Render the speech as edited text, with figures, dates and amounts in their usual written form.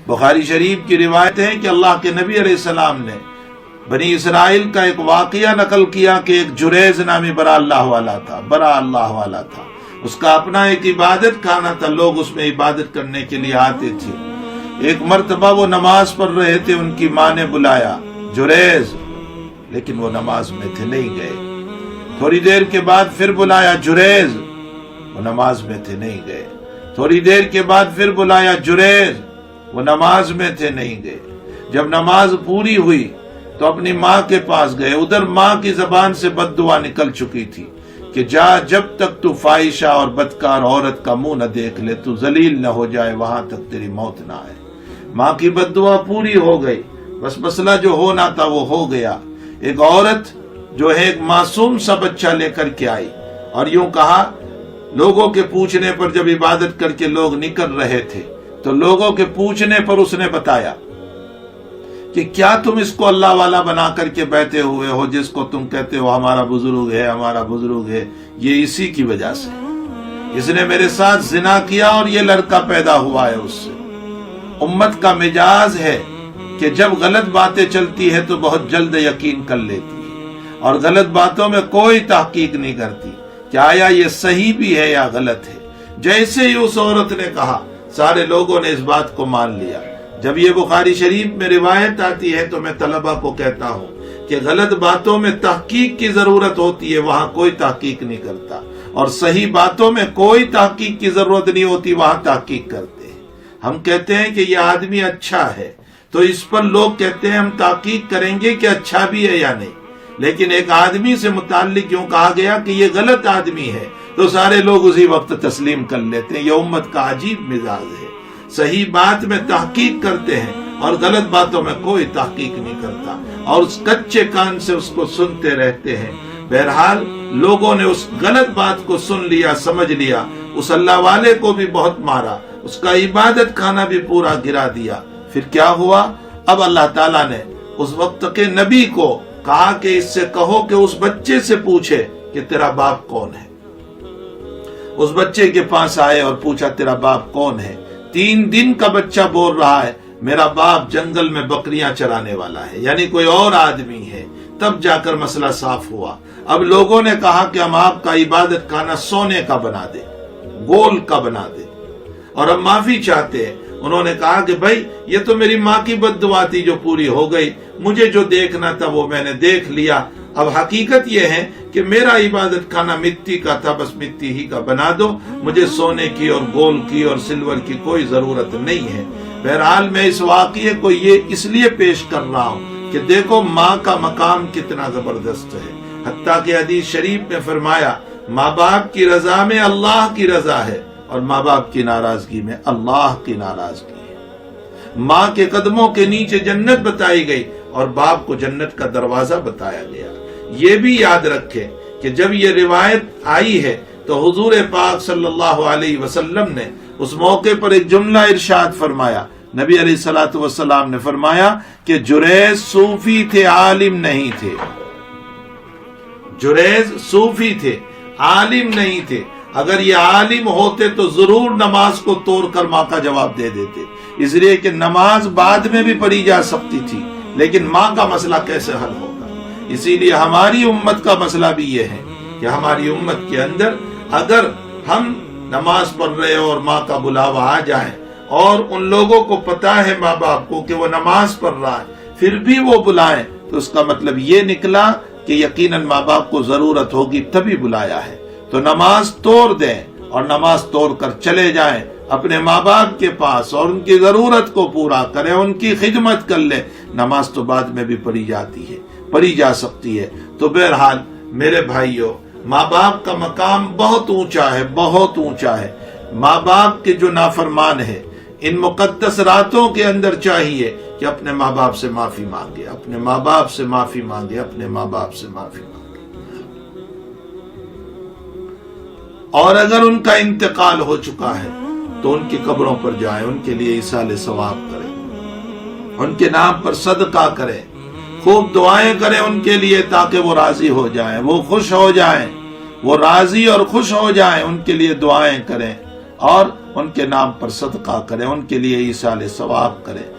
بخاری شریف کی روایت ہے کہ اللہ کے نبی علیہ السلام نے بنی اسرائیل کا ایک واقعہ نقل کیا کہ ایک جریز نامی بڑا اللہ والا تھا، اس کا اپنا ایک عبادت خانہ تھا، لوگ اس میں عبادت کرنے کے لیے آتے تھے۔ ایک مرتبہ وہ نماز پڑھ رہے تھے، ان کی ماں نے بلایا جریز، لیکن وہ نماز میں تھے، نہیں گئے۔ تھوڑی دیر کے بعد پھر بلایا جریز، وہ نماز میں تھے، نہیں گئے۔ تھوڑی دیر کے بعد پھر بلایا جریز، وہ نماز میں تھے، نہیں گئے۔ جب نماز پوری ہوئی تو اپنی ماں کے پاس گئے، ادھر ماں کی زبان سے بد دعا نکل چکی تھی کہ جب تک تو فاحشہ اور بدکار عورت کا منہ نہ دیکھ لے، تو ذلیل نہ ہو جائے، وہاں تک تیری موت نہ آئے۔ ماں کی بد دعا پوری ہو گئی، بس مسئلہ جو ہونا تھا وہ ہو گیا۔ ایک عورت جو ہے ایک معصوم سا بچہ لے کر کے آئی اور یوں کہا، لوگوں کے پوچھنے پر جب عبادت کر کے لوگ نکل رہے تھے تو لوگوں کے پوچھنے پر اس نے بتایا کہ کیا تم اس کو اللہ والا بنا کر کے بیٹھے ہوئے ہو، جس کو تم کہتے ہو ہمارا بزرگ ہے، یہ اسی کی وجہ سے، اس نے میرے ساتھ زنا کیا اور یہ لڑکا پیدا ہوا ہے اس سے۔ امت کا مجاز ہے کہ جب غلط باتیں چلتی ہے تو بہت جلد یقین کر لیتی ہے اور غلط باتوں میں کوئی تحقیق نہیں کرتی کہ آیا یہ صحیح بھی ہے یا غلط ہے۔ جیسے ہی اس عورت نے کہا، سارے لوگوں نے اس بات کو مان لیا۔ جب یہ بخاری شریف میں روایت آتی ہے تو میں طلبہ کو کہتا ہوں کہ غلط باتوں میں تحقیق کی ضرورت ہوتی ہے، وہاں کوئی تحقیق نہیں کرتا، اور صحیح باتوں میں کوئی تحقیق کی ضرورت نہیں ہوتی، وہاں تحقیق کرتے ہیں۔ ہم کہتے ہیں کہ یہ آدمی اچھا ہے تو اس پر لوگ کہتے ہیں ہم تحقیق کریں گے کہ اچھا بھی ہے یا نہیں، لیکن ایک آدمی سے متعلق یوں کہا گیا کہ یہ غلط آدمی ہے تو سارے لوگ اسی وقت تسلیم کر لیتے ہیں۔ یہ امت کا عجیب مزاج ہے، صحیح بات میں تحقیق کرتے ہیں اور غلط باتوں میں کوئی تحقیق نہیں کرتا، اور اس کچے کان سے اس کو سنتے رہتے ہیں۔ بہرحال لوگوں نے اس غلط بات کو سن لیا، سمجھ لیا، اس اللہ والے کو بھی بہت مارا، اس کا عبادت خانہ بھی پورا گرا دیا۔ پھر کیا ہوا؟ اب اللہ تعالیٰ نے اس وقت کے نبی کو کہا کہ اس سے کہو کہ اس بچے سے پوچھے کہ تیرا باپ کون ہے۔ اس بچے کے پاس آئے اور پوچھا تیرا باپ کون ہے؟ 3 دن کا بچہ بول رہا ہے میرا باپ جنگل میں بکریاں چرانے والا ہے، یعنی کوئی اور آدمی ہے۔ تب جا کر مسئلہ صاف ہوا۔ اب لوگوں نے کہا کہ ہم آپ کا عبادت خانہ سونے کا بنا دے، گول کا بنا دے، اور ہم معافی چاہتے ہیں۔ انہوں نے کہا کہ بھائی یہ تو میری ماں کی بد دعا تھی جو پوری ہو گئی، مجھے جو دیکھنا تھا وہ میں نے دیکھ لیا۔ اب حقیقت یہ ہے کہ میرا عبادت خانہ مٹی کا تھا، بس مٹی ہی کا بنا دو، مجھے سونے کی اور گول کی اور سلور کی کوئی ضرورت نہیں ہے۔ بہرحال میں اس واقعے کو یہ اس لیے پیش کر رہا ہوں کہ دیکھو ماں کا مقام کتنا زبردست ہے۔ حتیٰ کہ حدیث شریف میں فرمایا ماں باپ کی رضا میں اللہ کی رضا ہے اور ماں باپ کی ناراضگی میں اللہ کی ناراضگی ہے۔ ماں کے قدموں کے نیچے جنت بتائی گئی اور باپ کو جنت کا دروازہ بتایا گیا۔ یہ بھی یاد رکھیں کہ جب یہ روایت آئی ہے تو حضور پاک صلی اللہ علیہ وسلم نے اس موقع پر ایک جملہ ارشاد فرمایا۔ نبی علیہ الصلوۃ والسلام نے فرمایا کہ جریز صوفی تھے، عالم نہیں تھے۔ جریز صوفی تھے، عالم نہیں تھے۔ اگر یہ عالم ہوتے تو ضرور نماز کو توڑ کر ماں کا جواب دے دیتے، اس لیے کہ نماز بعد میں بھی پڑھی جا سکتی تھی، لیکن ماں کا مسئلہ کیسے حل ہوگا؟ اسی لیے ہماری امت کا مسئلہ بھی یہ ہے کہ ہماری امت کے اندر اگر ہم نماز پڑھ رہے اور ماں کا بلاوا آ جائے اور ان لوگوں کو پتا ہے ماں باپ کو کہ وہ نماز پڑھ رہا ہے پھر بھی وہ بلائیں، تو اس کا مطلب یہ نکلا کہ یقیناً ماں باپ کو ضرورت ہوگی تبھی بلایا ہے۔ تو نماز توڑ دیں اور نماز توڑ کر چلے جائیں اپنے ماں باپ کے پاس اور ان کی ضرورت کو پورا کریں، ان کی خدمت کر لیں۔ نماز تو بعد میں بھی پڑھی جاتی ہے، پڑھی جا سکتی ہے۔ تو بہرحال میرے بھائیوں، ماں باپ کا مقام بہت اونچا ہے، بہت اونچا ہے۔ ماں باپ کے جو نافرمان ہے ان مقدس راتوں کے اندر چاہیے کہ اپنے ماں باپ سے معافی مانگے، اپنے ماں باپ سے معافی مانگے، اپنے ماں باپ سے معافی مانگے۔ اور اگر ان کا انتقال ہو چکا ہے تو ان کی قبروں پر جائیں، ان کے لیے ایصال ثواب کریں، ان کے نام پر صدقہ کریں، خوب دعائیں کریں ان کے لیے تاکہ وہ راضی ہو جائیں، وہ خوش ہو جائیں، وہ راضی اور خوش ہو جائیں، ان کے لیے دعائیں کریں اور ان کے نام پر صدقہ کریں، ان کے لیے ایصال ثواب کریں۔